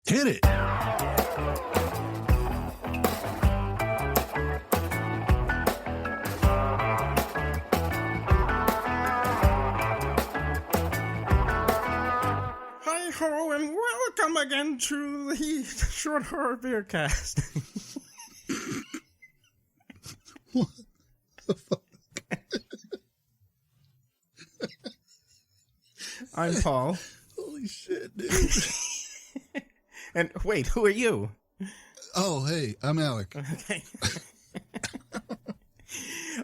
Hit it. Hi ho, and welcome again to the Short Horror Beer Cast. What the fuck? I'm Paul. Holy shit, dude. And wait, who are you? Oh, hey, I'm Alec. Okay.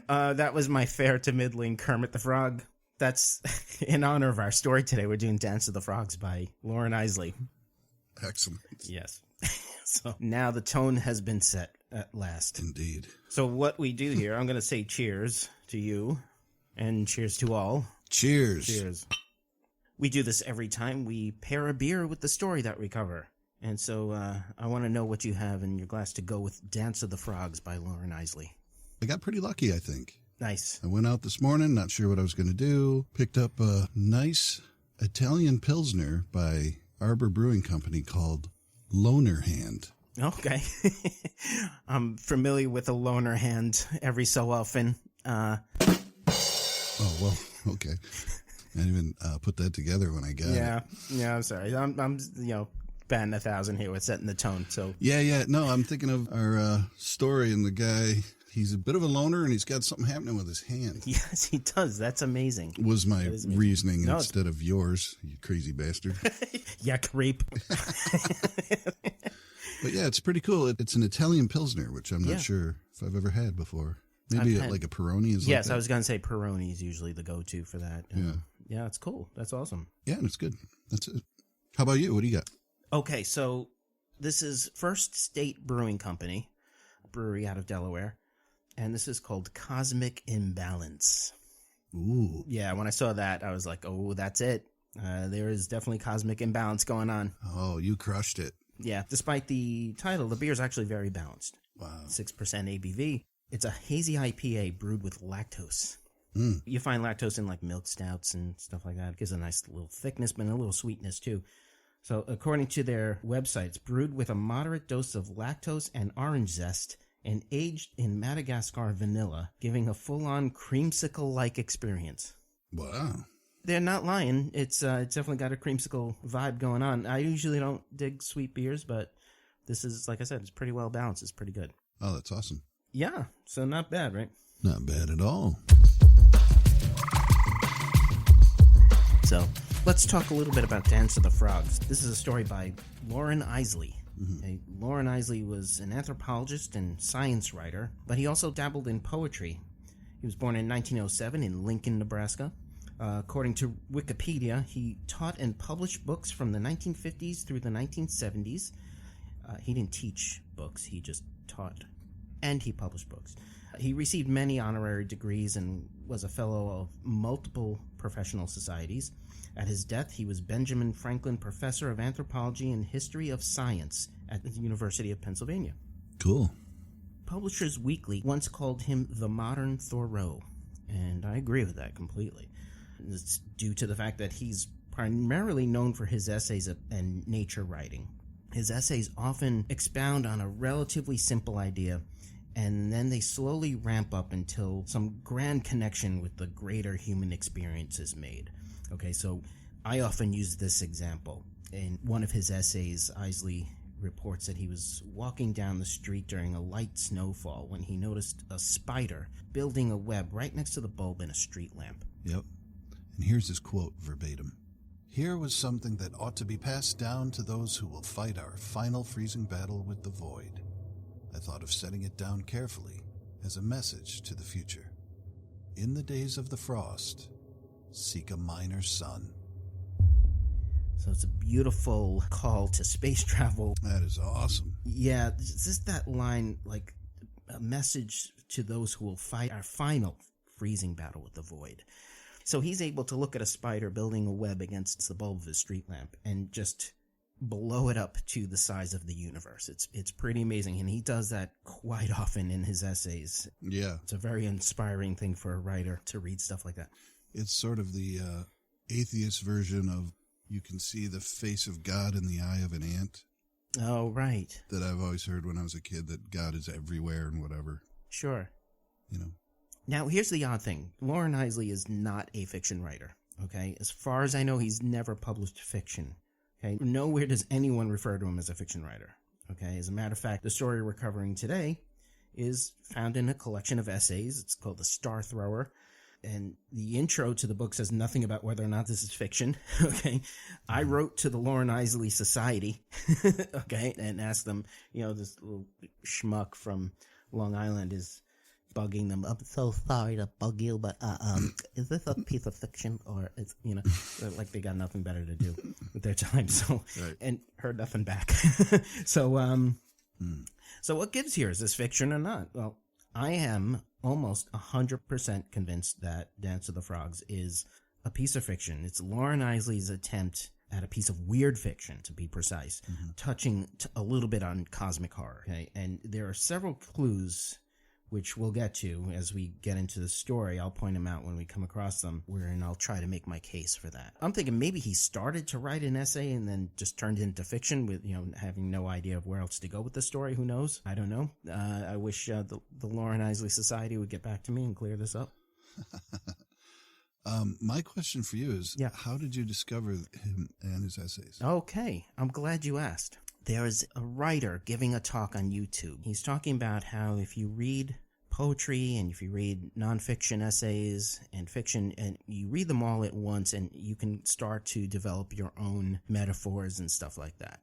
That was my fair to middling Kermit the Frog. That's in honor of our story today. We're doing Dance of the Frogs by Loren Eiseley. Excellent. Yes. So now the tone has been set at last. Indeed. So what we do here, I'm going to say cheers to you and cheers to all. Cheers. Cheers. We do this every time we pair a beer with the story that we cover. And so I want to know what you have in your glass to go with Dance of the Frogs by Loren Eiseley. I got pretty lucky, I think. Nice. I went out this morning, not sure what I was going to do. Picked up a nice Italian Pilsner by Arbor Brewing Company called Loner Hand. Okay. I'm familiar with a loner hand every so often. Oh, well, okay. I didn't even put that together when I got it. Yeah, I'm sorry. I'm batting 1,000 here with setting the tone. So Yeah. No, I'm thinking of our story and the guy. He's a bit of a loner and he's got something happening with his hand. yes, he does. That's amazing. Was my reasoning No, instead of yours, you crazy bastard. Yeah, creep. But yeah, it's pretty cool. It's an Italian Pilsner, which I'm not sure if I've ever had before. Maybe like a Peroni is Yes, like I was going to say Peroni is usually the go-to for that. Yeah, it's cool. That's awesome. Yeah, and it's good. That's it. How about you? What do you got? Okay, so this is First State Brewing Company, a brewery out of Delaware, and this is called Cosmic Imbalance. Ooh. Yeah, when I saw that, I was like, oh, that's it. There is definitely cosmic imbalance going on. Oh, you crushed it. Yeah, despite the title, the beer is actually very balanced. Wow. 6% ABV. It's a hazy IPA brewed with lactose. Mm. You find lactose in like milk stouts and stuff like that. It gives a nice little thickness, but a little sweetness too. So according to their website, it's brewed with a moderate dose of lactose and orange zest and aged in Madagascar vanilla, giving a full-on creamsicle-like experience. Wow. They're not lying. It's definitely got a creamsicle vibe going on. I usually don't dig sweet beers, but this is, like I said, it's pretty well balanced. It's pretty good. Oh, that's awesome. Yeah, so not bad, right? Not bad at all. So let's talk a little bit about Dance of the Frogs. This is a story by Loren Eiseley. Mm-hmm. Loren Eiseley was an anthropologist and science writer, but he also dabbled in poetry. He was born in 1907 in Lincoln, Nebraska. According to Wikipedia, he taught and published books from the 1950s through the 1970s. He didn't teach books, he just taught. And he published books. He received many honorary degrees and was a fellow of multiple professional societies. At his death, he was Benjamin Franklin Professor of Anthropology and History of Science at the University of Pennsylvania. Cool. Publishers Weekly once called him the modern Thoreau, and I agree with that completely. It's due to the fact that he's primarily known for his essays and nature writing. His essays often expound on a relatively simple idea, and then they slowly ramp up until some grand connection with the greater human experience is made. Okay, so I often use this example. In one of his essays, Eiseley reports that he was walking down the street during a light snowfall when he noticed a spider building a web right next to the bulb in a street lamp. Yep. And here's his quote verbatim. Here was something that ought to be passed down to those who will fight our final freezing battle with the void. I thought of setting it down carefully as a message to the future. In the days of the frost, seek a minor sun. So it's a beautiful call to space travel. That is awesome. Yeah, it's just that line, like a message to those who will fight our final freezing battle with the void. So he's able to look at a spider building a web against the bulb of his street lamp and just blow it up to the size of the universe. It's pretty amazing, and he does that quite often in his essays. Yeah. It's a very inspiring thing for a writer to read stuff like that. It's sort of the atheist version of you can see the face of God in the eye of an ant. Oh, right. That I've always heard when I was a kid, that God is everywhere and whatever. Sure. You know. Now, here's the odd thing. Loren Eiseley is not a fiction writer, okay? As far as I know, he's never published fiction, okay? Nowhere does anyone refer to him as a fiction writer, okay? As a matter of fact, the story we're covering today is found in a collection of essays. It's called The Star Thrower. And the intro to the book says nothing about whether or not this is fiction, okay? I wrote to the Loren Eiseley Society, okay, and asked them, this little schmuck from Long Island is bugging them. I'm so sorry to bug you, but is this a piece of fiction? Or, it's like they got nothing better to do with their time, so, right. And heard nothing back. So what gives here? Is this fiction or not? Well, I am almost 100% convinced that Dance of the Frogs is a piece of fiction. It's Loren Eiseley's attempt at a piece of weird fiction, to be precise, touching a little bit on cosmic horror. Okay? And there are several clues, which we'll get to as we get into the story. I'll point them out when we come across them, wherein I'll try to make my case for that. I'm thinking maybe he started to write an essay and then just turned into fiction with, having no idea of where else to go with the story. Who knows? I don't know. I wish the Loren Eiseley Society would get back to me and clear this up. My question for you is, how did you discover him and his essays? Okay, I'm glad you asked. There is a writer giving a talk on YouTube. He's talking about how if you read poetry and if you read nonfiction essays and fiction, and you read them all at once, and you can start to develop your own metaphors and stuff like that.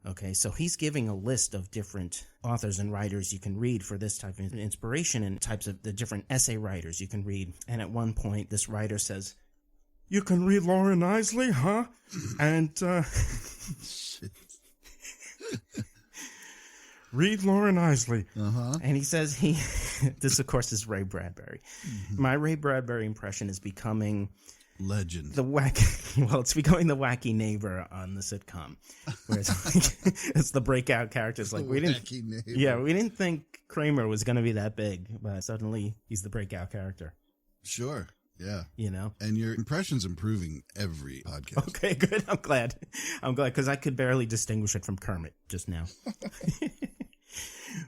Okay, so he's giving a list of different authors and writers you can read for this type of inspiration, and types of the different essay writers you can read. And at one point, this writer says, "You can read Loren Eiseley, huh?" And read Loren Eiseley. And he says this, of course, is Ray Bradbury. My Ray Bradbury impression is becoming legend. It's becoming the wacky neighbor on the sitcom, where it's the breakout characters. Like we didn't think Kramer was going to be that big, but suddenly he's the breakout character. Sure. Yeah. And your impression's improving every podcast. Okay, good. I'm glad because I could barely distinguish it from Kermit just now.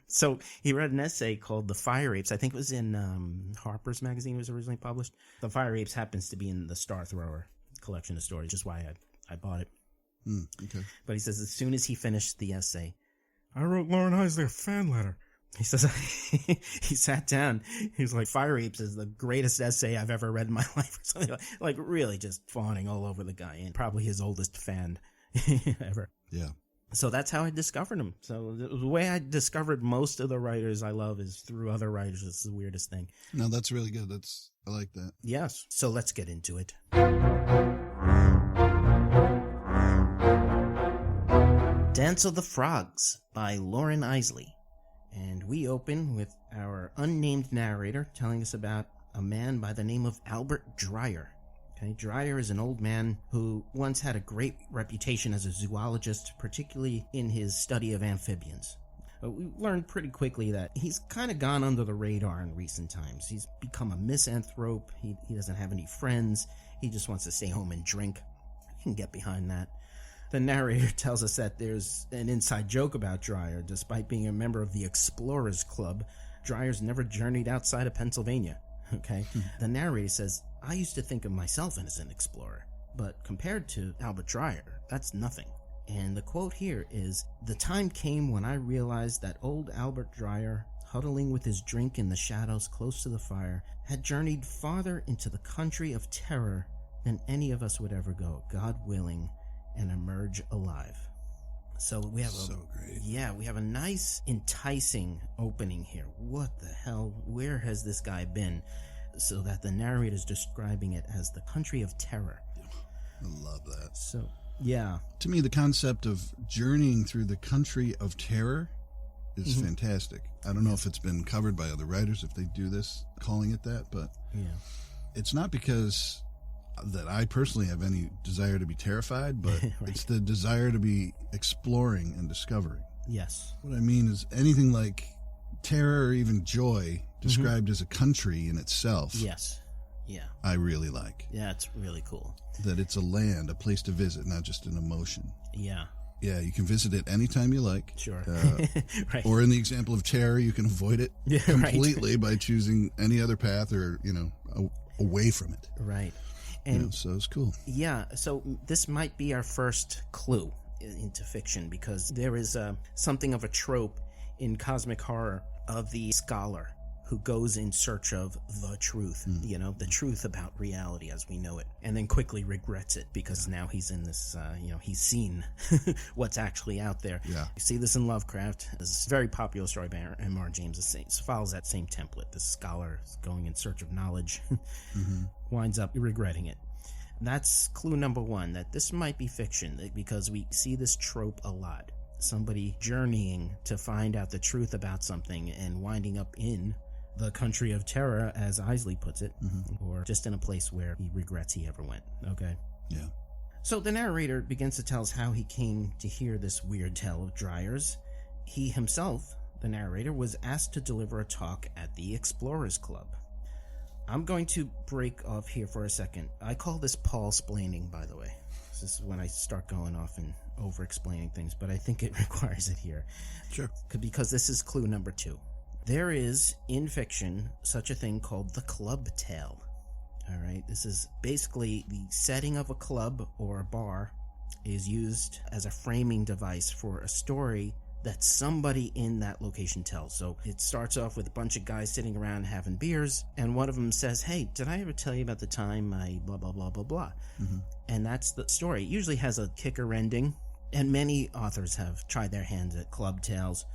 So he read an essay called The Fire Apes. I think it was in Harper's Magazine. It was originally published. The Fire Apes happens to be in the Star Thrower collection of stories, which is why I bought it. Okay. But he says as soon as he finished the essay, I wrote Loren Eiseley a fan letter. He says he sat down. He's like, Fire Apes is the greatest essay I've ever read in my life, or something like really just fawning all over the guy, and probably his oldest fan ever. Yeah. So that's how I discovered him. So the way I discovered most of the writers I love is through other writers. It's the weirdest thing. No, that's really good. I like that. Yes. So let's get into it. Dance of the Frogs by Loren Eiseley. And we open with our unnamed narrator telling us about a man by the name of Albert Dreyer. Okay, Dreyer is an old man who once had a great reputation as a zoologist, particularly in his study of amphibians. We learned pretty quickly that he's kind of gone under the radar in recent times. He's become a misanthrope. He doesn't have any friends. He just wants to stay home and drink. I can get behind that. The narrator tells us that there's an inside joke about Dreyer. Despite being a member of the Explorers Club, Dreyer's never journeyed outside of Pennsylvania. Okay? The narrator says, I used to think of myself as an explorer, but compared to Albert Dreyer, that's nothing. And the quote here is, the time came when I realized that old Albert Dreyer, huddling with his drink in the shadows close to the fire, had journeyed farther into the country of terror than any of us would ever go, God willing, and emerge alive. So we have we have a nice, enticing opening here. What the hell? Where has this guy been? So that the narrator is describing it as the country of terror. I love that. So, yeah. To me, the concept of journeying through the country of terror is fantastic. I don't know if it's been covered by other writers, if they do this, calling it that, but it's not because that I personally have any desire to be terrified, but right. It's the desire to be exploring and discovering. Yes. What I mean is anything like terror or even joy described as a country in itself. Yes. Yeah. I really like. Yeah, it's really cool. That it's a land, a place to visit, not just an emotion. Yeah. Yeah, you can visit it anytime you like. Sure. Right. Or in the example of terror, you can avoid it completely by choosing any other path or, away from it. Right. And so it's cool. Yeah, so this might be our first clue into fiction, because there is something of a trope in cosmic horror of the scholar who goes in search of the truth, the truth about reality as we know it, and then quickly regrets it because now he's in this, he's seen what's actually out there. Yeah. You see this in Lovecraft. This very popular story by M.R. James. It follows that same template. This scholar is going in search of knowledge, winds up regretting it. That's clue number one, that this might be fiction, because we see this trope a lot. Somebody journeying to find out the truth about something and winding up in the country of terror, as Eiseley puts it, or just in a place where he regrets he ever went. Okay? Yeah. So the narrator begins to tell us how he came to hear this weird tale of Dryers. He himself, the narrator, was asked to deliver a talk at the Explorers Club. I'm going to break off here for a second. I call this Paul-splaining, by the way. This is when I start going off and over-explaining things, but I think it requires it here. Sure. Because this is clue number 2. There is, in fiction, such a thing called the club tale. All right, this is basically the setting of a club or a bar is used as a framing device for a story that somebody in that location tells. So it starts off with a bunch of guys sitting around having beers, and one of them says, "Hey, did I ever tell you about the time I blah, blah, blah, blah, blah?" And that's the story. It usually has a kicker ending, and many authors have tried their hands at club tales.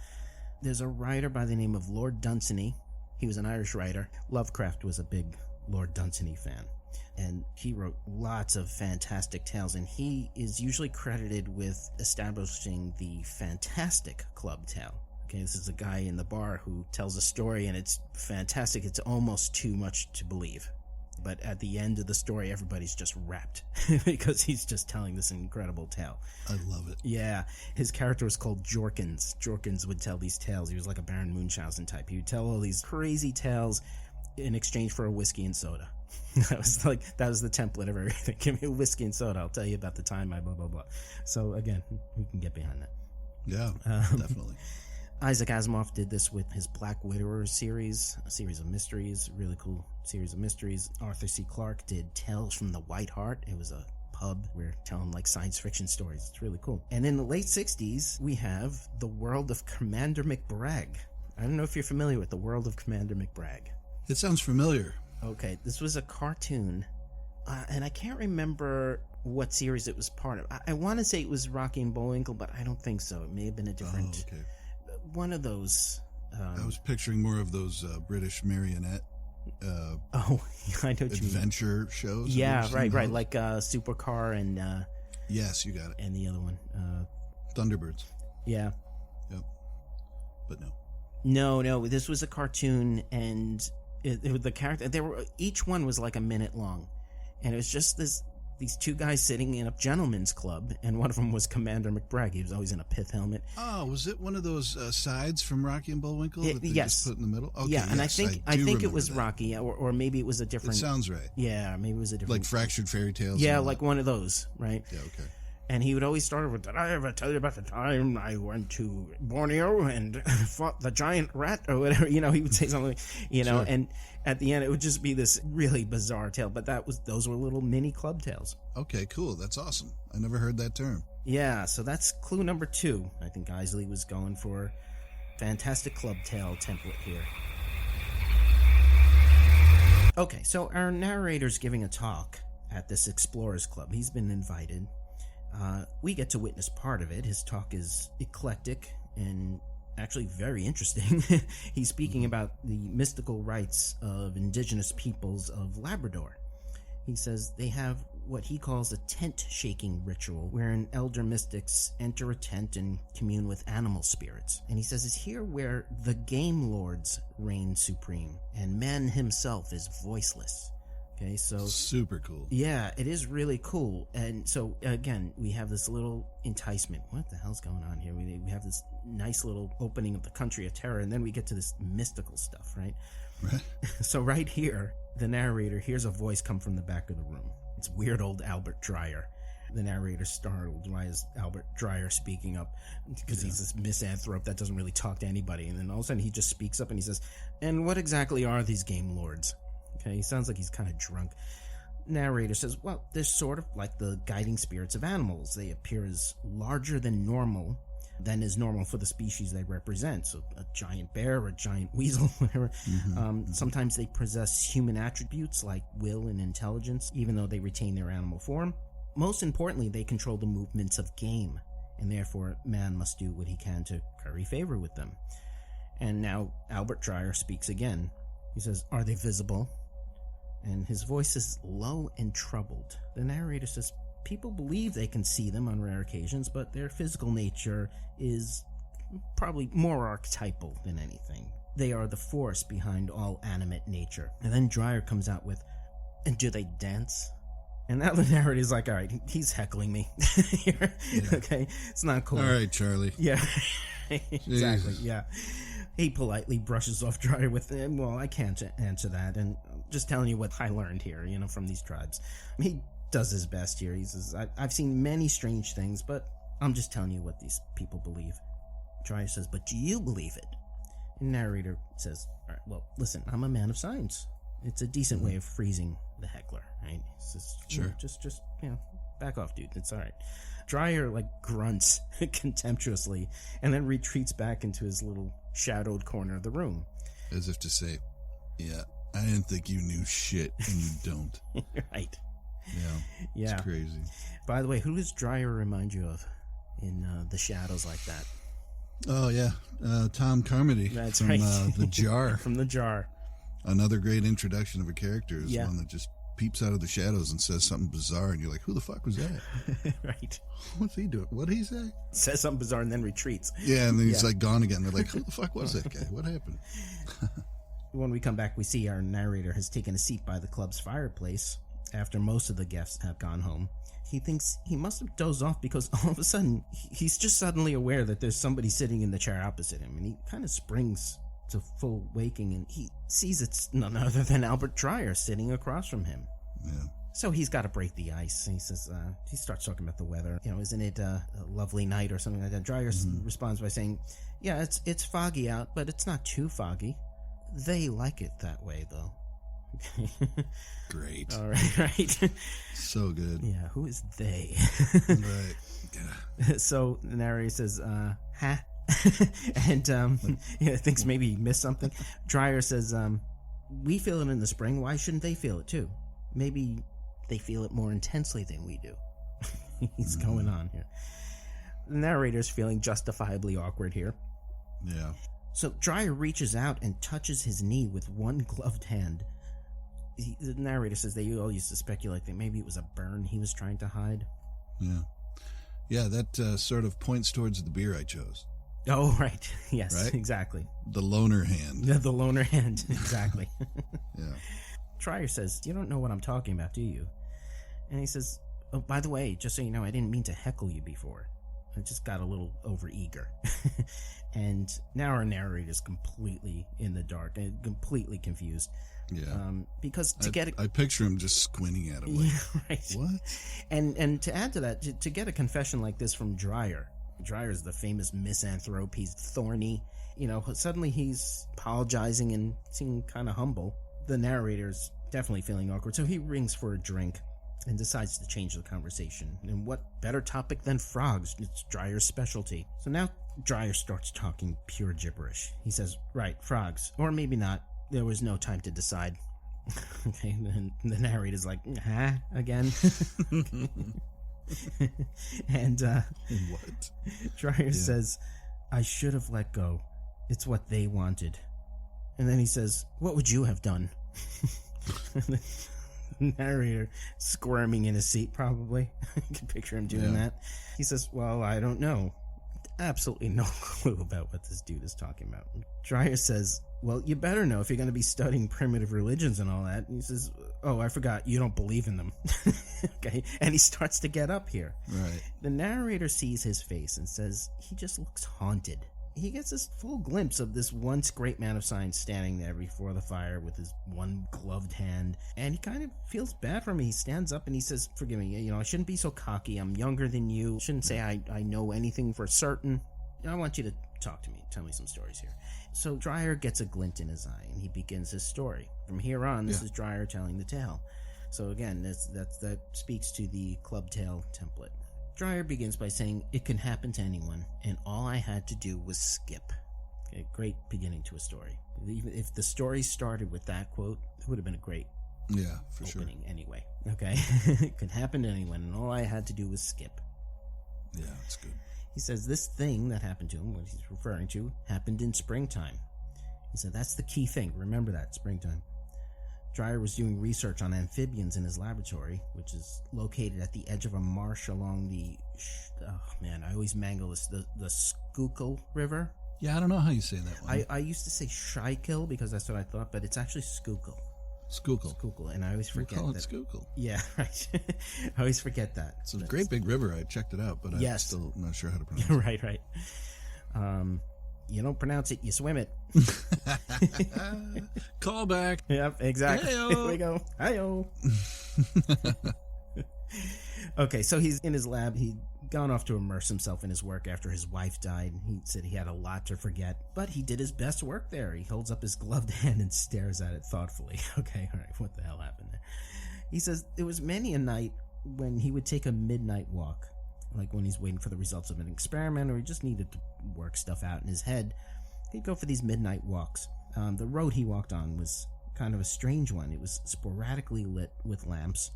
There's a writer by the name of Lord Dunsany. He was an Irish writer. Lovecraft was a big Lord Dunsany fan, and he wrote lots of fantastic tales, and he is usually credited with establishing the fantastic club tale. Okay, this is a guy in the bar who tells a story, and it's fantastic. It's almost too much to believe. But at the end of the story, everybody's just rapt because he's just telling this incredible tale. I love it. Yeah. His character was called Jorkins. Jorkins would tell these tales. He was like a Baron Munchausen type. He would tell all these crazy tales in exchange for a whiskey and soda. That was the template of everything. Give me a whiskey and soda. I'll tell you about the time I blah, blah, blah. So again, we can get behind that. Yeah, definitely. Isaac Asimov did this with his Black Widower series, a series of mysteries, really cool series of mysteries. Arthur C. Clarke did Tales from the White Hart. It was a pub where telling like science fiction stories. It's really cool. And in the late 60s, we have The World of Commander McBragg. I don't know if you're familiar with The World of Commander McBragg. It sounds familiar. Okay, this was a cartoon, and I can't remember what series it was part of. I want to say it was Rocky and Bullwinkle, but I don't think so. It may have been a different... Oh, okay. One of those. I was picturing more of those British marionette I know what adventure shows. Yeah, right, like Supercar and yes, you got it. And the other one, Thunderbirds. Yeah. Yep. But No. This was a cartoon, and the character. Each one was like a minute long, and it was just these two guys sitting in a gentleman's club, and one of them was Commander McBragg. He was always in a pith helmet. Oh, was it one of those sides from Rocky and Bullwinkle that they yes. just put in the middle? Okay, yeah, and yes, I think it was that. Rocky, or maybe it was a different... It sounds right. Yeah, maybe it was a different... Like Fractured Fairy Tales? Yeah, like one of those, right? Yeah, okay. And he would always start with, "Did I ever tell you about the time I went to Borneo and fought the giant rat?" Or whatever, he would say something, Sure. And at the end it would just be this really bizarre tale. But those were little mini club tales. Okay, cool. That's awesome. I never heard that term. Yeah, so that's clue number 2. I think Eiseley was going for fantastic club tale template here. Okay, so our narrator's giving a talk at this Explorers Club. He's been invited. We get to witness part of it. His talk is eclectic and actually very interesting. He's speaking about the mystical rites of indigenous peoples of Labrador. He says they have what he calls a tent-shaking ritual, wherein elder mystics enter a tent and commune with animal spirits. And he says it's here where the game lords reign supreme, and man himself is voiceless. Okay, so... Super cool. Yeah, it is really cool. And so, again, we have this little enticement. What the hell's going on here? We have this nice little opening of the country of terror, and then we get to this mystical stuff, right? Right. So right here, the narrator hears a voice come from the back of the room. It's weird old Albert Dreyer. The narrator's startled. Why is Albert Dreyer speaking up? Because he's this misanthrope that doesn't really talk to anybody. And then all of a sudden he just speaks up and he says, and what exactly are these game lords? Okay, he sounds like he's kind of drunk. Narrator says, well, they're sort of like the guiding spirits of animals. They appear as larger than is normal for the species they represent. So a giant bear or a giant weasel, whatever. Sometimes they possess human attributes like will and intelligence, even though they retain their animal form. Most importantly, they control the movements of game, and therefore man must do what he can to curry favor with them. And now Albert Dreyer speaks again. He says, are they visible? And his voice is low and troubled. The narrator says, people believe they can see them on rare occasions, but their physical nature is probably more archetypal than anything. They are the force behind all animate nature. And then Dreyer comes out with, and do they dance? And now the narrator's like, all right, he's heckling me. Okay, it's not cool. All right, Charlie. Yeah, exactly, yeah. He politely brushes off Dreyer with, well, I can't answer that, and I'm just telling you what I learned here, from these tribes. He does his best here. He says, I've seen many strange things, but I'm just telling you what these people believe. Dreyer says, but do you believe it? And narrator says, all right, well, listen, I'm a man of science. It's a decent way of freezing the heckler, right? He says, sure. Just back off, dude. It's all right. Dreyer, grunts contemptuously and then retreats back into his little shadowed corner of the room. As if to say, yeah, I didn't think you knew shit, and you don't. Right. Yeah. It's crazy. By the way, who does Dreyer remind you of in the shadows like that? Oh, yeah. Tom Carmody. That's from, right. The Jar. From The Jar. Another great introduction of a character is one that just peeps out of the shadows and says something bizarre, and you're like, who the fuck was that? Right. What's he doing? What did he say? Says something bizarre and then retreats. Yeah, and then he's gone again. They're like, who the fuck was that guy? What happened? When we come back, we see our narrator has taken a seat by the club's fireplace after most of the guests have gone home. He thinks he must have dozed off because all of a sudden, he's just suddenly aware that there's somebody sitting in the chair opposite him, and he kind of springs to full waking, and he sees it's none other than Albert Dreyer sitting across from him. Yeah. So he's got to break the ice. He says, he starts talking about the weather. Isn't it a lovely night or something like that? Dreyer responds by saying, yeah, it's foggy out, but it's not too foggy. They like it that way, though. Great. All right. So good. Yeah, who is they? Right. Yeah. So the narrator says, huh? And thinks maybe he missed something. Dreyer says, we feel it in the spring. Why shouldn't they feel it too? Maybe they feel it more intensely than we do. He's going on here. The narrator's feeling justifiably awkward here. Yeah. So Dreyer reaches out and touches his knee with one gloved hand. The narrator says they all used to speculate that maybe it was a burn he was trying to hide. Yeah. Yeah, that sort of points towards the beer I chose. Oh, right. Yes, right? Exactly. The loner hand. Yeah, the loner hand. Exactly. Yeah. Dreyer says, you don't know what I'm talking about, do you? And he says, oh, by the way, just so you know, I didn't mean to heckle you before. I just got a little overeager. And now our narrator's completely in the dark and completely confused. Yeah. Because I picture him just squinting at him like, right. What? And to add to that, to get a confession like this from Dreyer is the famous misanthrope. He's thorny. Suddenly he's apologizing and seeming kind of humble. The narrator's definitely feeling awkward, so he rings for a drink and decides to change the conversation. And what better topic than frogs? It's Dreyer's specialty. So now Dreyer starts talking pure gibberish. He says, right, frogs. Or maybe not. There was no time to decide. Okay, and the narrator's like, huh? Again? And what? Dreyer says, I should have let go. It's what they wanted. And then he says, what would you have done? The narrator squirming in his seat, probably. I can picture him doing that. He says, well, I don't know. Absolutely no clue about what this dude is talking about. Dreyer says, well, you better know if you're going to be studying primitive religions and all that. And he says, oh, I forgot, you don't believe in them. Okay, and he starts to get up here. Right. The narrator sees his face and says, he just looks haunted. he gets this full glimpse of this once great man of science standing there before the fire with his one gloved hand, and he kind of feels bad for me. He stands up and he says, forgive me, I shouldn't be so cocky. I'm younger than you. Shouldn't say I know anything for certain. I want you to talk to me. Tell me some stories here. So Dreyer gets a glint in his eye, and he begins his story. From here on, this is Dreyer telling the tale. So again, that speaks to the club tale template. Dreyer begins by saying, it can happen to anyone, and all I had to do was skip. Okay, great beginning to a story. Even if the story started with that quote, it would have been a great opening anyway. Okay? It can happen to anyone, and all I had to do was skip. Yeah, that's good. He says this thing that happened to him, what he's referring to, happened in springtime. He said that's the key thing. Remember that, springtime. Dreyer was doing research on amphibians in his laboratory, which is located at the edge of a marsh along the... I always mangle this. The Schuykill River. Yeah, I don't know how you say that one. I used to say Schuykill because that's what I thought, but it's actually Schuykill. Schuykill, and I always forget we'll call it Schuykill. Yeah, right. I always forget that. It's a great big river. I checked it out, but I'm still not sure how to pronounce it. Right. You don't pronounce it, you swim it. Call back. Yep, exactly. Hey-o. Here we go. Hi-yo. Okay, so he's in his lab. He'd gone off to immerse himself in his work after his wife died. He said he had a lot to forget, but he did his best work there. He holds up his gloved hand and stares at it thoughtfully. Okay, all right, what the hell happened there? He says there was many a night when he would take a midnight walk, like when he's waiting for the results of an experiment or he just needed to work stuff out in his head. He'd go for these midnight walks. The road he walked on was kind of a strange one. It was sporadically lit with lamps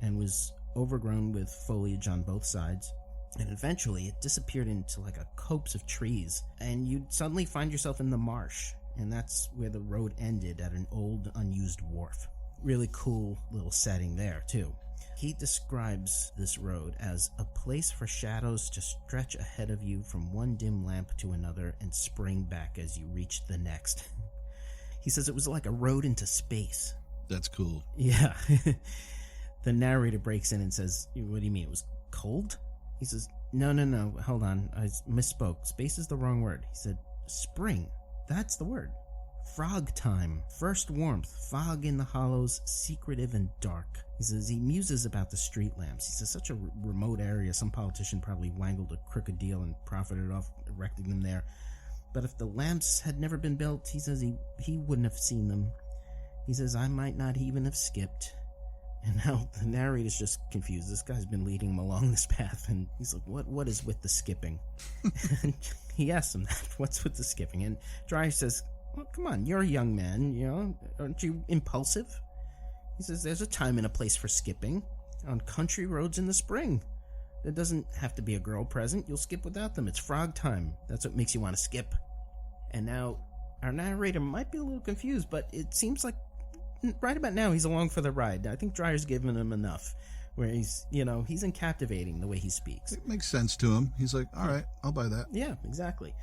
and was overgrown with foliage on both sides. And eventually it disappeared into like a copse of trees, and you'd suddenly find yourself in the marsh, and that's where the road ended, at an old unused wharf. Really cool little setting there too. He describes this road as a place for shadows to stretch ahead of you from one dim lamp to another and spring back as you reach the next. He says it was like a road into space. That's cool. Yeah. The narrator breaks in and says, what do you mean, it was cold? He says, no, hold on, I misspoke. Space is the wrong word. He said, spring. That's the word. Frog time. First warmth. Fog in the hollows, secretive and dark. He says he muses about the street lamps. He says such a remote area, some politician probably wangled a crooked deal and profited off erecting them there. But if the lamps had never been built, he says he wouldn't have seen them. He says I might not even have skipped. And now the narrator's just confused. This guy's been leading him along this path, and he's like, what is with the skipping? And he asks him that, what's with the skipping? And Dreyer says, well, come on, you're a young man, aren't you impulsive? He says, there's a time and a place for skipping, on country roads in the spring. There doesn't have to be a girl present, you'll skip without them. It's frog time. That's what makes you want to skip. And now, our narrator might be a little confused, but it seems like right about now, he's along for the ride. I think Dreyer's given him enough, where he's in captivating the way he speaks. It makes sense to him. He's like, all right, I'll buy that. Yeah, exactly.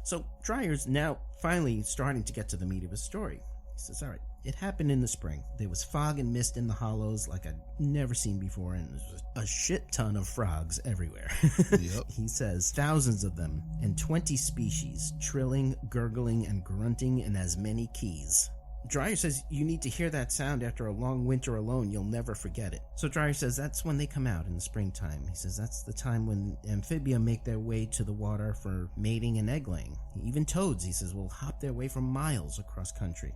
So Dreyer's now finally starting to get to the meat of his story. He says, all right, it happened in the spring. There was fog and mist in the hollows like I'd never seen before, and there was a shit ton of frogs everywhere. Yep. He says thousands of them, and 20 species, trilling, gurgling, and grunting in as many keys. Dreyer says you need to hear that sound after a long winter alone. You'll never forget it. So Dreyer says that's when they come out in the springtime. He says that's the time when amphibia make their way to the water for mating and egg laying. Even toads, he says, will hop their way for miles across country.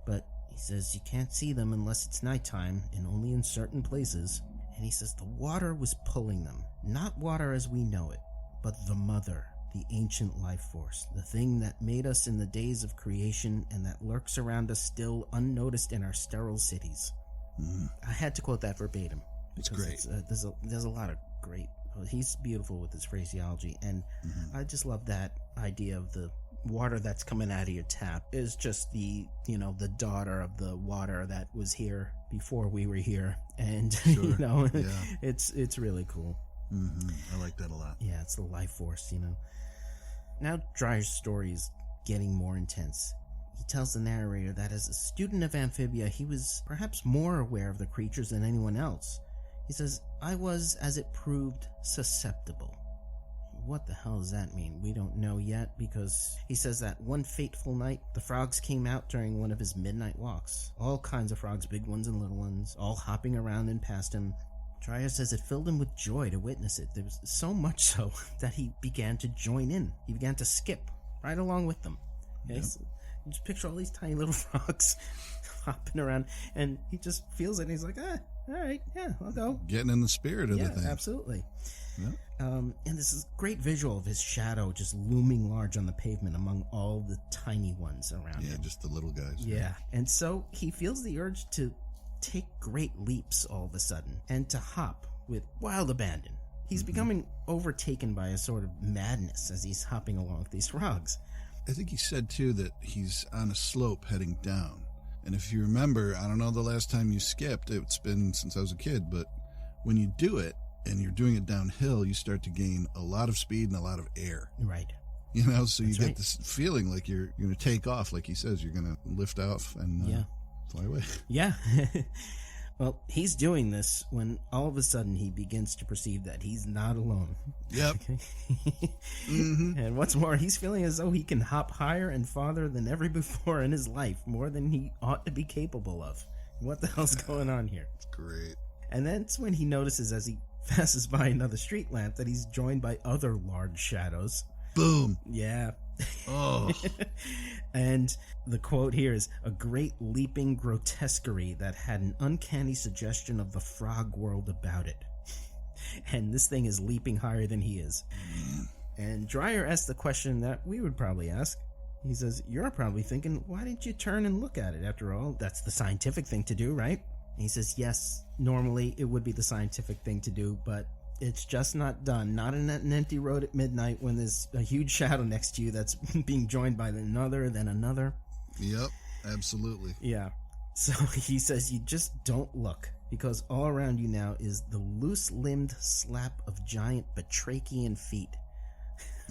But he says you can't see them unless it's nighttime and only in certain places. And he says the water was pulling them. Not water as we know it, but the mother. The ancient life force, the thing that made us in the days of creation and that lurks around us still unnoticed in our sterile cities. I had to quote that verbatim. It's great. There's a lot of great... he's beautiful with his phraseology, and I just love that idea of the water that's coming out of your tap is just the daughter of the water that was here before we were here, and Sure. it's really cool. I like that a lot. Yeah, it's the life force, Now Dreyer's story is getting more intense. He tells the narrator that as a student of amphibia, he was perhaps more aware of the creatures than anyone else. He says, I was, as it proved, susceptible. what the hell does that mean? We don't know yet, because he says that one fateful night, the frogs came out during one of his midnight walks. All kinds of frogs, big ones and little ones, all hopping around and past him. Dreyer says it filled him with joy to witness it. There was so much so that he began to join in. He began to skip right along with them. Okay? Yep. So just picture all these tiny little frogs hopping around, and he just feels it, and he's like, all right, yeah, I'll go. Getting in the spirit of the thing. Yeah, absolutely. Yeah. And this is a great visual of his shadow just looming large on the pavement among all the tiny ones around him. Yeah, just the little guys. Yeah, and so he feels the urge to take great leaps all of a sudden, and to hop with wild abandon. He's becoming overtaken by a sort of madness as he's hopping along with these frogs. I think he said, too, that he's on a slope heading down. And if you remember, I don't know the last time you skipped, it's been since I was a kid, but when you do it and you're doing it downhill, you start to gain a lot of speed and a lot of air. Right. You know, so you That's get right. this feeling like you're going to take off, like he says, you're going to lift off and fly away. Yeah. Well, he's doing this when all of a sudden he begins to perceive that he's not alone. Yep. And what's more, he's feeling as though he can hop higher and farther than ever before in his life, more than he ought to be capable of. What the hell's going on here? It's great. And that's when he notices, as he passes by another street lamp, that he's joined by other large shadows. Boom. Yeah. Oh. And the quote here is, a great leaping grotesquerie that had an uncanny suggestion of the frog world about it. And this thing is leaping higher than he is. And Dreyer asks the question that we would probably ask. He says, you're probably thinking, why didn't you turn and look at it? After all, that's the scientific thing to do, right? And he says, yes, normally it would be the scientific thing to do, but it's just not done. Not in an empty road at midnight when there's a huge shadow next to you that's being joined by another, then another. Yep, absolutely. Yeah. So he says you just don't look, because all around you now is the loose-limbed slap of giant batrachian feet.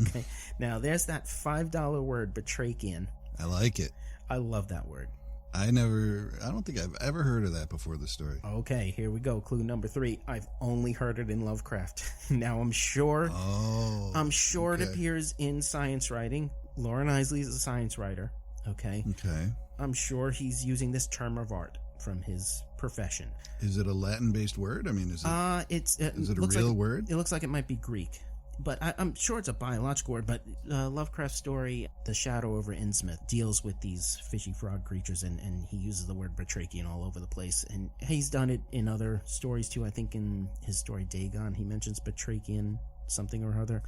Okay. Now, there's that $5 word, batrachian. I like it. I love that word. I don't think I've ever heard of that before this story. Okay, here we go. Clue number 3. I've only heard it in Lovecraft. Now, I'm sure it appears in science writing. Loren Eiseley is a science writer. Okay. Okay. I'm sure he's using this term of art from his profession. Is it a Latin-based word? I mean, is it a real word? It looks like it might be Greek. But I'm sure it's a biological word, but Lovecraft's story, The Shadow over Innsmouth, deals with these fishy frog creatures, and he uses the word batrachian all over the place. And he's done it in other stories, too. I think in his story Dagon, he mentions batrachian something or other.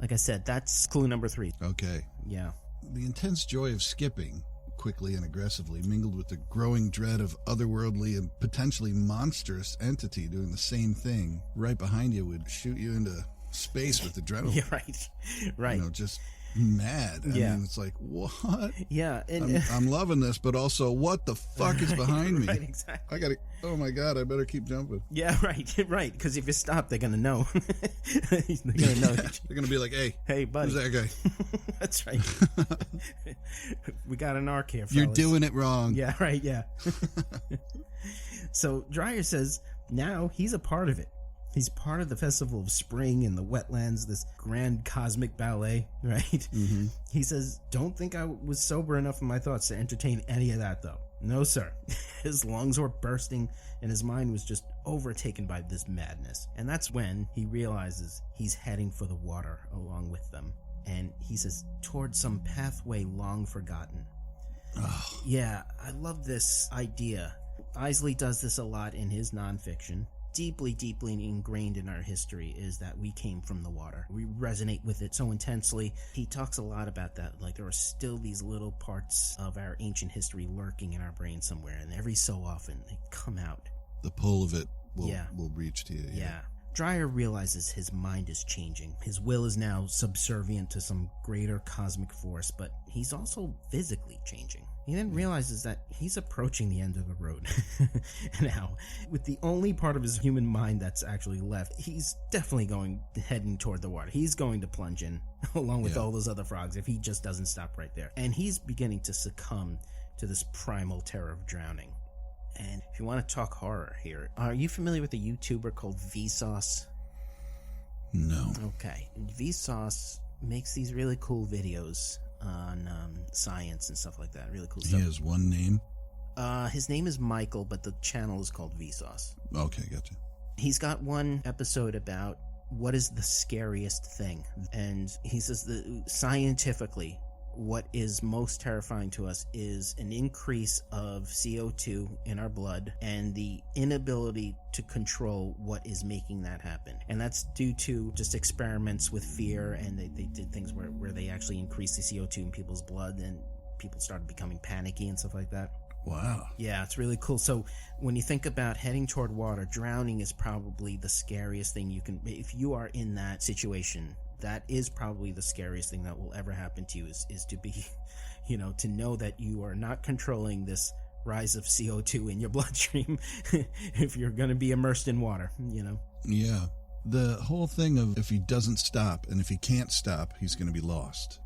Like I said, that's clue number 3. Okay. Yeah. The intense joy of skipping, quickly and aggressively, mingled with the growing dread of otherworldly and potentially monstrous entity doing the same thing right behind you would shoot you into space with adrenaline. Yeah, right. You know, just mad. I mean, it's like, what? Yeah. I'm loving this, but also, what the fuck is behind me? Right, exactly. Oh my God, I better keep jumping. Yeah, right. Because if you stop, they're going to know. They're going to know. They're going to be like, hey, buddy. Who's that guy? That's right. We got an arc here, fellas. You're doing it wrong. Yeah, right, yeah. So Dreyer says now he's a part of it. He's part of the Festival of Spring in the wetlands, this grand cosmic ballet, right? Mm-hmm. He says, don't think I was sober enough in my thoughts to entertain any of that, though. No, sir. His lungs were bursting, and his mind was just overtaken by this madness. And that's when he realizes he's heading for the water along with them. And he says, toward some pathway long forgotten. Oh. Yeah, I love this idea. Eiseley does this a lot in his nonfiction. Deeply ingrained in our history is that we came from the water. We resonate with it so intensely. He talks a lot about that. Like, there are still these little parts of our ancient history lurking in our brain somewhere, and every so often they come out. The pull of it will reach to you. Yeah. Dreyer realizes his mind is changing. His will is now subservient to some greater cosmic force, but he's also physically changing. He then realizes that he's approaching the end of the road. Now, with the only part of his human mind that's actually left, he's definitely heading toward the water. He's going to plunge in, along with all those other frogs, if he just doesn't stop right there. And he's beginning to succumb to this primal terror of drowning. And if you want to talk horror here, are you familiar with a YouTuber called Vsauce? No. Okay. Vsauce makes these really cool videos on science and stuff like that. Really cool stuff. He has one name? His name is Michael, but the channel is called Vsauce. Okay, gotcha. He's got one episode about what is the scariest thing. And he says that scientifically, what is most terrifying to us is an increase of CO2 in our blood and the inability to control what is making that happen. And that's due to just experiments with fear, and they did things where they actually increased the CO2 in people's blood, and people started becoming panicky and stuff like that. Wow. Yeah, it's really cool. So when you think about heading toward water, drowning is probably the scariest thing you can... If you are in that situation, that is probably the scariest thing that will ever happen to you, is to be, to know that you are not controlling this rise of CO2 in your bloodstream if you're going to be immersed in water, Yeah. The whole thing of if he doesn't stop, and if he can't stop, he's going to be lost,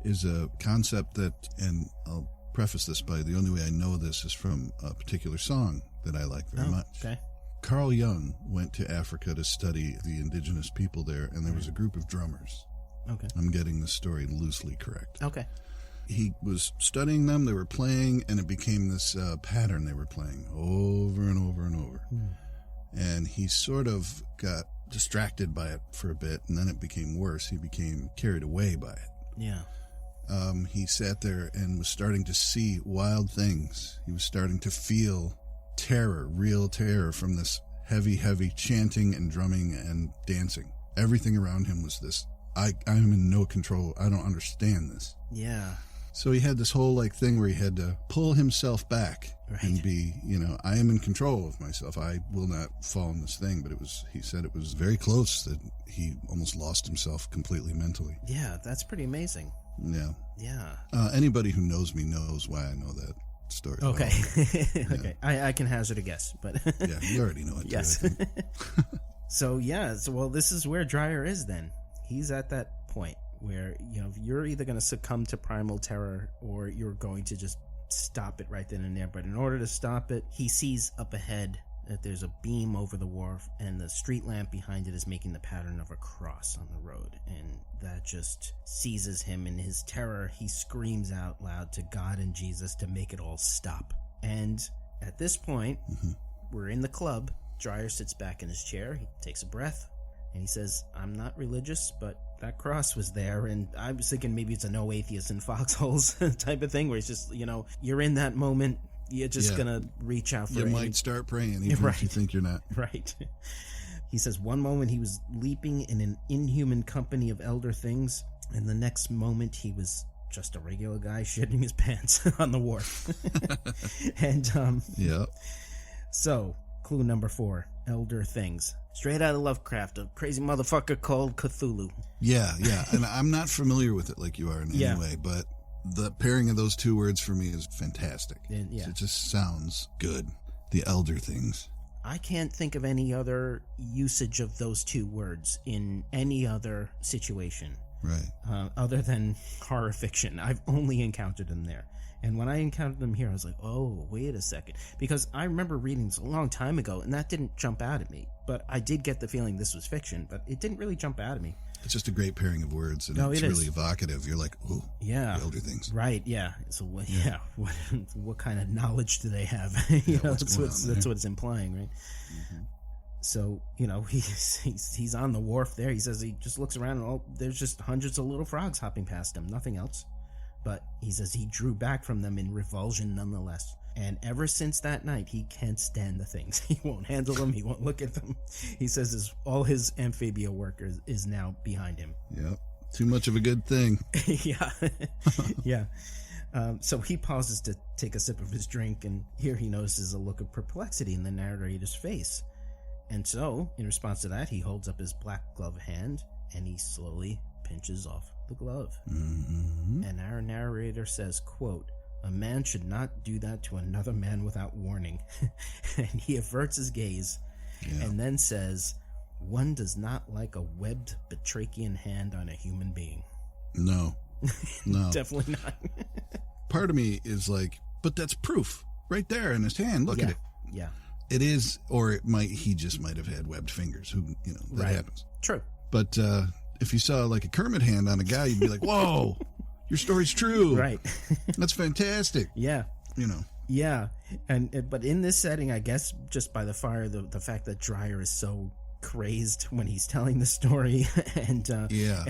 is a concept that, and I'll preface this by the only way I know this is from a particular song that I like very much. Okay. Carl Jung went to Africa to study the indigenous people there, and there was a group of drummers. Okay. I'm getting the story loosely correct. Okay. He was studying them, they were playing, and it became this pattern they were playing over and over and over. And he sort of got distracted by it for a bit, and then it became worse. He became carried away by it. Yeah. He sat there and was starting to see wild things. He was starting to feel terror, real terror, from this heavy, heavy chanting and drumming and dancing. Everything around him was this, I'm in no control. I don't understand this. Yeah. So he had this whole thing where he had to pull himself back and be, I am in control of myself. I will not fall in this thing. But he said it was very close that he almost lost himself completely mentally. Yeah, that's pretty amazing. Yeah. Yeah. Anybody who knows me knows why I know that story. Okay. Yeah. Okay. I can hazard a guess, but yeah, you already know it. Yes. Too, I think. So this is where Dreyer is then. He's at that point where, you're either going to succumb to primal terror or you're going to just stop it right then and there. But in order to stop it, he sees up ahead that there's a beam over the wharf, and the street lamp behind it is making the pattern of a cross on the road, and that just seizes him. In his terror, he screams out loud to God and Jesus to make it all stop. And at this point, we're in the club. Dreyer sits back in his chair, he takes a breath, and he says, I'm not religious, but that cross was there. And I was thinking maybe it's a no atheists in foxholes type of thing, where it's just, you're in that moment, you're just gonna reach out for it. You might start praying even if you think you're not. Right. He says one moment he was leaping in an inhuman company of elder things, and the next moment he was just a regular guy shitting his pants on the wharf. And yeah. So clue number 4, elder things. Straight out of Lovecraft, a crazy motherfucker called Cthulhu. Yeah. And I'm not familiar with it like you are in any way, but the pairing of those two words for me is fantastic. Yeah. It just sounds good. The elder things. I can't think of any other usage of those two words in any other situation. Right. Other than horror fiction. I've only encountered them there. And when I encountered them here, I was like, oh, wait a second. Because I remember reading this a long time ago, and that didn't jump out at me. But I did get the feeling this was fiction, but it didn't really jump out at me. It's just a great pairing of words, and it's really evocative. You're like, oh, the elder things. Right, yeah. So, what kind of knowledge do they have? That's what it's implying, right? Mm-hmm. So, he's on the wharf there. He says he just looks around, and there's just hundreds of little frogs hopping past him, nothing else. But he says he drew back from them in revulsion nonetheless. And ever since that night, he can't stand the things. He won't handle them. He won't look at them. He says all his amphibia work is now behind him. Yep. Too much of a good thing. Yeah. Yeah. So he pauses to take a sip of his drink, and here he notices a look of perplexity in the narrator's face. And so, in response to that, he holds up his black gloved hand, and he slowly pinches off the glove. Mm-hmm. And our narrator says, quote, a man should not do that to another man without warning. And he averts his gaze and then says, one does not like a webbed batrachian hand on a human being. No. Definitely not. Part of me is like, but that's proof right there in his hand. Look at it. Yeah. It is, or he just might have had webbed fingers. That happens. True. But if you saw like a Kermit hand on a guy, you'd be like, whoa, your story's true. Right. That's fantastic. Yeah. You know. Yeah. But in this setting, I guess just by the fire, the fact that Dreyer is so crazed when he's telling the story and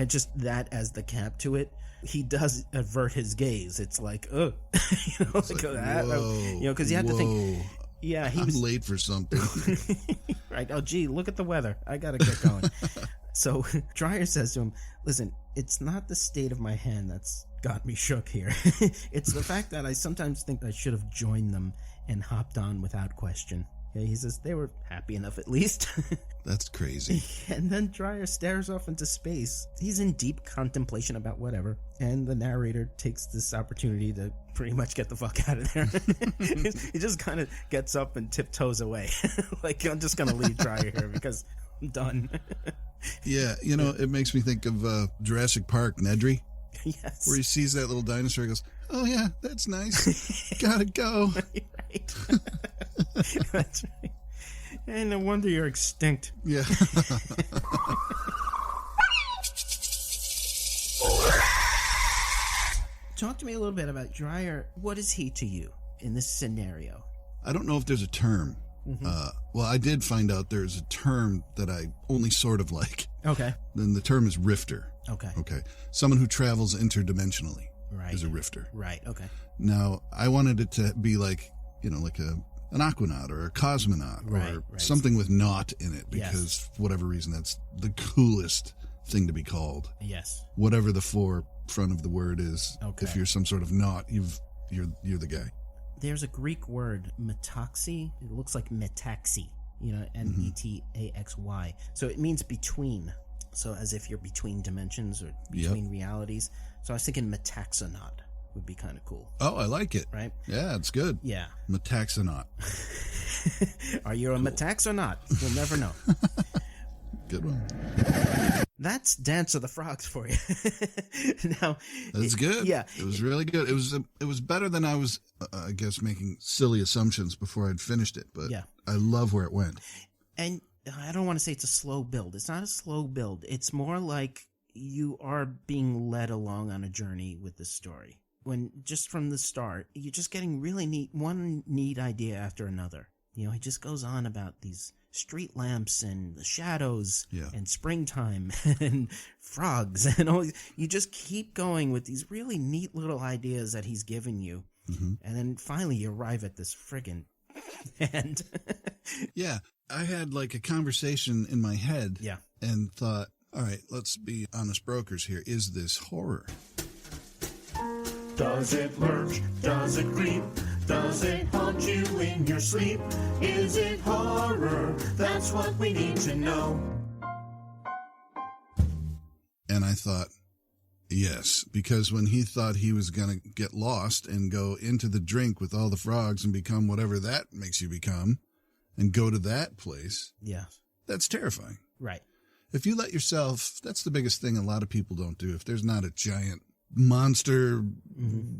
just that as the cap to it, he does avert his gaze. It's like, oh, because you have to think. Yeah, I'm late for something. Right. Oh, gee, look at the weather. I gotta get going. So Dreyer says to him, "Listen, it's not the state of my hand that's got me shook here. It's the fact that I sometimes think I should have joined them and hopped on without question." He says they were happy enough at least. That's crazy. And then Dreyer stares off into space. He's in deep contemplation about whatever, and the narrator takes this opportunity to pretty much get the fuck out of there. He just kind of gets up and tiptoes away. Like, I'm just going to leave Dreyer here because I'm done. Yeah, it makes me think of Jurassic Park, Nedry. Yes. Where he sees that little dinosaur and goes, oh yeah, that's nice. Gotta go. Right. That's right. And no wonder you're extinct. Yeah. Talk to me a little bit about Dreyer. What is he to you in this scenario? I don't know if there's a term. Mm-hmm. Well, I did find out there's a term that I only sort of like. Okay. Then the term is rifter. Okay. Someone who travels interdimensionally right. is a rifter. Right. Okay. Now, I wanted it to be like, like an aquanaut or a cosmonaut or something with naught in it because for whatever reason, that's the coolest thing to be called. Yes. Whatever the forefront of the word is. Okay. If you're some sort of naught, you're the guy. There's a Greek word, metaxy. It looks like metaxy, metaxy. So it means between. So as if you're between dimensions or between realities. So I was thinking metaxonaut would be kind of cool. Oh, I like it. Right? Yeah, it's good. Yeah. Metaxonaut. Are you a metax or not? We'll never know. Good one. That's Dance of the Frogs for you. Now, that's good. Yeah, it was really good. It was better than I was, I guess, making silly assumptions before I'd finished it. But I love where it went. And I don't want to say it's a slow build. It's not a slow build. It's more like you are being led along on a journey with this story. When just from the start, you're just getting really one neat idea after another. He just goes on about these street lamps and the shadows and springtime and frogs and all. You just keep going with these really neat little ideas that he's given you. Mm-hmm. And then finally you arrive at this friggin' end. Yeah. I had like a conversation in my head and thought, all right, let's be honest brokers here. Is this horror? Does it lurch? Does it creep? Does it haunt you in your sleep? Is it horror? That's what we need to know. And I thought, yes, because when he thought he was going to get lost and go into the drink with all the frogs and become whatever that makes you become and go to that place, that's terrifying. Right. If you let yourself, that's the biggest thing a lot of people don't do. If there's not a giant monster,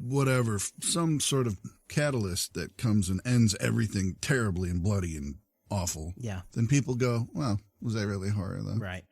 whatever, some sort of catalyst that comes and ends everything terribly and bloody and awful, then people go, well, was that really horror though? Right.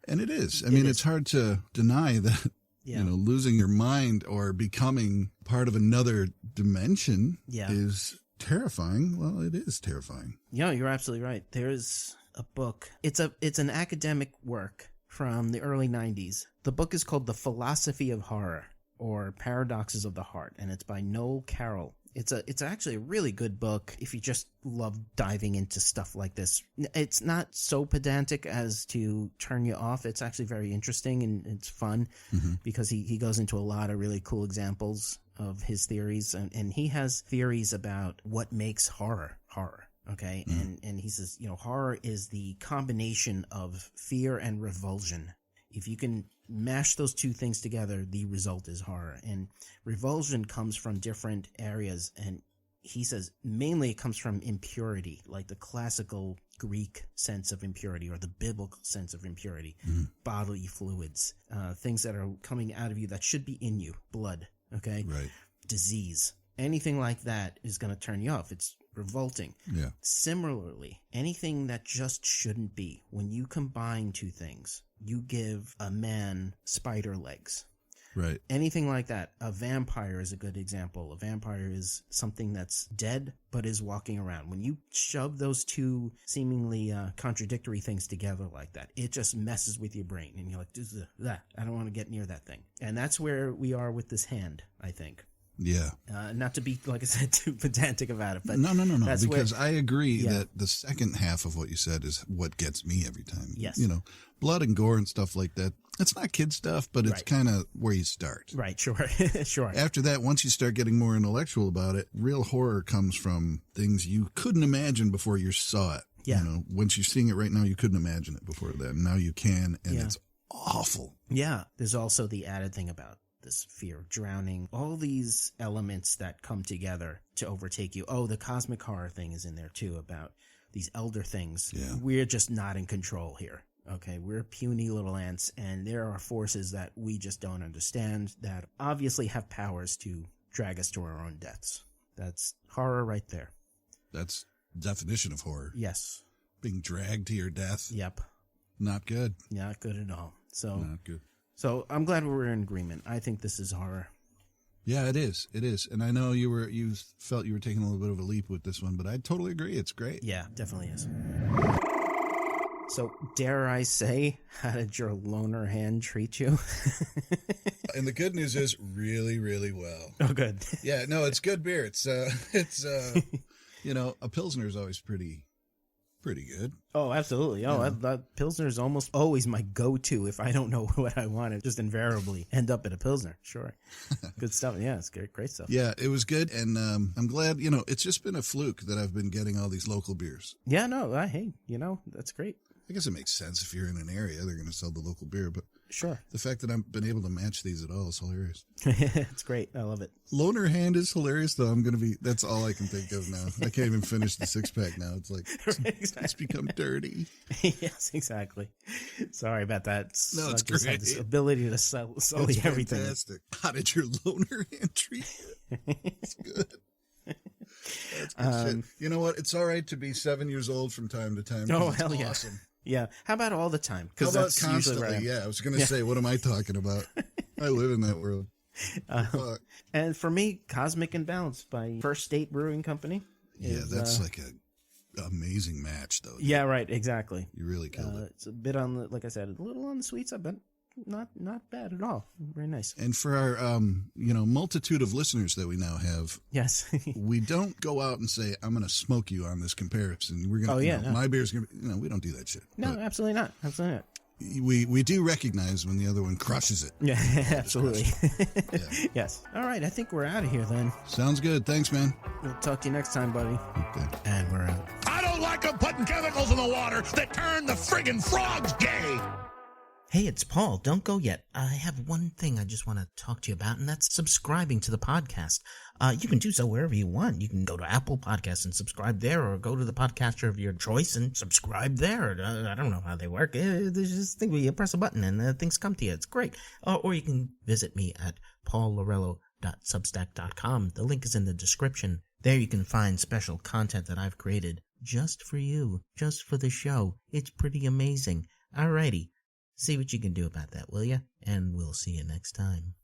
And it is. I mean, it's hard to deny that, losing your mind or becoming part of another dimension is terrifying. Well, it is terrifying. Yeah, you're absolutely right. There's a book. It's an academic work from the early 90s. The book is called The Philosophy of Horror, or Paradoxes of the Heart, and it's by Noel Carroll. It's actually a really good book if you just love diving into stuff like this. It's not so pedantic as to turn you off. It's actually very interesting and it's fun because he goes into a lot of really cool examples of his theories, and he has theories about what makes horror. Okay. And he says, horror is the combination of fear and revulsion. If you can mash those two things together, the result is horror. And revulsion comes from different areas. And he says mainly it comes from impurity, like the classical Greek sense of impurity or the biblical sense of impurity, bodily fluids, things that are coming out of you that should be in you, blood. Okay. Right. Disease. Anything like that is going to turn you off. It's revolting. Yeah. Similarly, anything that just shouldn't be, when you combine two things, you give a man spider legs. Right. Anything like that. A vampire is a good example. A vampire is something that's dead but is walking around. When you shove those two seemingly contradictory things together like that, it just messes with your brain. And you're like, I don't want to get near that thing. And that's where we are with this hand, I think. Yeah. Not to be, like I said, too pedantic about it. But no. Because I agree Yeah. that the second half of what you said is what gets me every time. Yes. You know, blood and gore and stuff like that. It's not kid stuff, but it's Right. kind of where you start. Right, sure. Sure. After that, once you start getting more intellectual about it, real horror comes from things you couldn't imagine before you saw it. Yeah. You know, once you're seeing it right now, you couldn't imagine it before then. Now you can, and Yeah. it's awful. Yeah. There's also the added thing about this fear of drowning. All these elements that come together to overtake you. Oh, the cosmic horror thing is in there too, about these elder things. Yeah. We're just not in control here. Okay, we're puny little ants, and there are forces that we just don't understand that obviously have powers to drag us to our own deaths. That's horror right there. That's definition of horror. Yes. Being dragged to your death. Yep. Not good. Not good at all. So, Not good. So I'm glad we're in agreement. I think this is horror. Yeah, it is. It is. And I know you felt you were taking a little bit of a leap with this one, but I totally agree. It's great. Yeah, definitely is. So, dare I say, how did your loner hand treat you? And the good news is really, really well. Oh, good. Yeah, no, it's good beer. It's you know, a Pilsner is always pretty good. Oh, absolutely. Oh, that Pilsner is almost always my go-to if I don't know what I want. It just invariably end up at a Pilsner. Sure. Good stuff. Yeah, it's great stuff. Yeah, it was good. And I'm glad, you know, it's just been a fluke that I've been getting all these local beers. Yeah, no, hey, you know, that's great. I guess it makes sense if you're in an area, they're going to sell the local beer. But Sure. the fact that I've been able to match these at all is hilarious. It's great. I love it. Loner hand is hilarious, though. That's all I can think of now. I can't even finish the 6-pack now. It's like, it's become dirty. Yes, exactly. Sorry about that. No, it's I just great. have this ability to sully It's everything. fantastic. How did your loner hand treat you? It's good. That's good shit. You know what? It's all right to be 7 years old from time to time. Oh, It's hell yeah. awesome. Yeah. How about all the time? How Because about that's usually constantly? where I am. Yeah, I was going to say, what am I talking about? I live in that world. Fuck. And for me, Cosmic and Balance by First State Brewing Company. Yeah, is, that's like a amazing match, though. Yeah, right. Exactly. You really killed it. It's a bit on the, like I said, a little on the sweet side, but not bad at all. Very nice. And for our, multitude of listeners that we now have, Yes. we don't go out and say, I'm going to smoke you on this comparison. We're going to, no. my beer's going to, we don't do that shit. No, But absolutely not. Absolutely not. we do recognize when the other one crushes it. Yeah, absolutely. Yeah. Yes. All right. I think we're out of here then. Sounds good. Thanks, man. We'll talk to you next time, buddy. Okay. And we're out. I don't like them putting chemicals in the water that turn the friggin' frogs gay. Hey, it's Paul. Don't go yet. I have one thing I just want to talk to you about, and that's subscribing to the podcast. You can do so wherever you want. You can go to Apple Podcasts and subscribe there, or go to the podcaster of your choice and subscribe there. I don't know how they work. There's just thing where you press a button and things come to you. It's great. Or you can visit me at paullorello.substack.com. The link is in the description. There you can find special content that I've created just for you, just for the show. It's pretty amazing. Alrighty. See what you can do about that, will ya? And we'll see you next time.